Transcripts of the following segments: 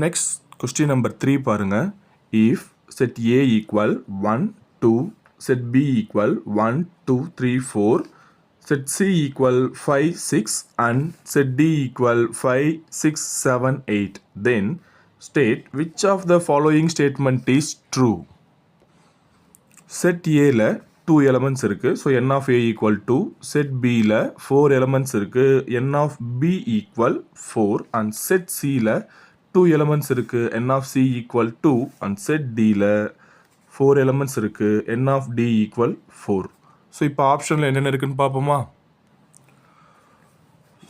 Next question number 3 பாருங்க. If set A equal 1, 2, set B equal 1, 2, 3, 4, set C equal 5, 6 and set D equal 5, 6, 7, 8, then state which of the following statement is true. Set A ல 2 elements இருக்கு. So n of A equal 2. Set B ல 4 elements இருக்கு. n of B equal 4 and set C ல 2 elements இருக்கு. n of C equal 2 and set D ல 4 elements இருக்கு. n of D equal 4. So இப்போ ஆப்ஷன்ல என்னென்ன இருக்குன்னு பார்ப்போமா?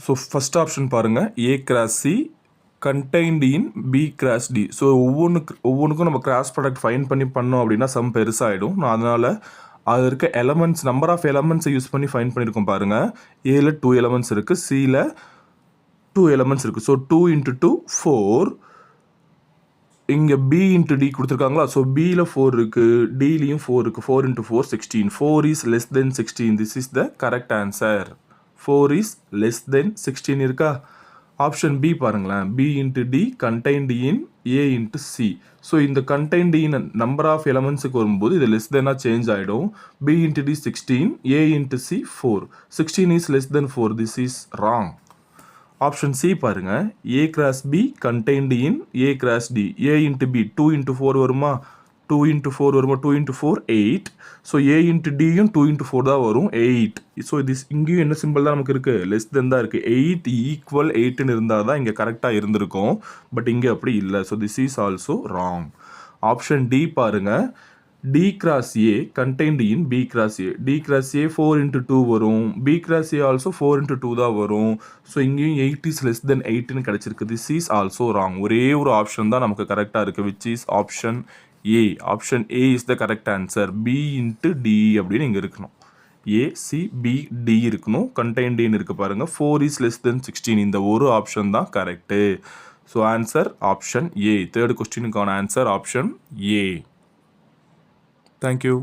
So first option பாருங்க A cross C contained in B cross D. So ஒவ்வொன்றுக்கும் நம்ம கிராஸ் ப்ராடக்ட் ஃபைன் பண்ணோம் அப்படின்னா சம் பெருசாகிடும். நான் அதனால் அது இருக்க எலமெண்ட்ஸ் நம்பர் ஆஃப் எலமெண்ட்ஸை யூஸ் பண்ணி ஃபைன் பண்ணியிருக்கோம் பாருங்கள். ஏல 2 elements இருக்குது, சியில் 2 elements இருக்குது. ஸோ 2 × 2 4. இங்கே B × D கொடுத்துருக்காங்களா? ஸோ பியில் 4 இருக்குது, டிலையும் 4 இருக்குது. 4 × 4 16. 4 is less than 16. This is the correct answer. 4 is less than 16 இருக்கா? ஆப்ஷன் பி பாருங்களேன். B × D contained in A × C. So இந்த contained in நம்பர் ஆஃப் எலமெண்ட்ஸுக்கு வரும்போது இது லெஸ் தென்னாக சேஞ்ச் ஆகிடும். B × D 16, A × C 4. 16 is less than 4. This is wrong. Option C பாருங்க. A cross B contained in A cross D. A × B 2 × 4 வருமா? 2 × 4 வருமா? 2 × 4 8. So A × Dயும் 2 × 4 தான் வரும் 8. So இது இங்கேயும் என்ன சிம்பிள் தான் நமக்கு இருக்குது? லெஸ் தென் தான் இருக்குது. 8 ஈக்குவல் 8ன்னு இருந்தால் தான் இங்கே கரெக்டாக இருந்திருக்கும். பட் இங்கே அப்படி இல்லை. So this is also wrong. Option D பாருங்கள். D cross A contained in B cross A. D cross A 4 × 2 வரும். B cross A also 4 × 2 தான் வரும். ஸோ இங்கேயும் 8 is less than 8ன்னு கிடச்சிருக்கு. This is also wrong. ஒரே ஒரு ஆப்ஷன் தான் நமக்கு கரெக்டாக இருக்குது. Which is option A. Option A is the correct answer. B × D அப்படின்னு இங்கே இருக்கணும். A, C, B, D இருக்கணும். contained in இருக்கு பாருங்கள். 4 is less than 16. இந்த ஒரு ஆப்ஷன் தான் correct. So answer option A. Third கொஸ்டினுக்கான answer option A. Thank you.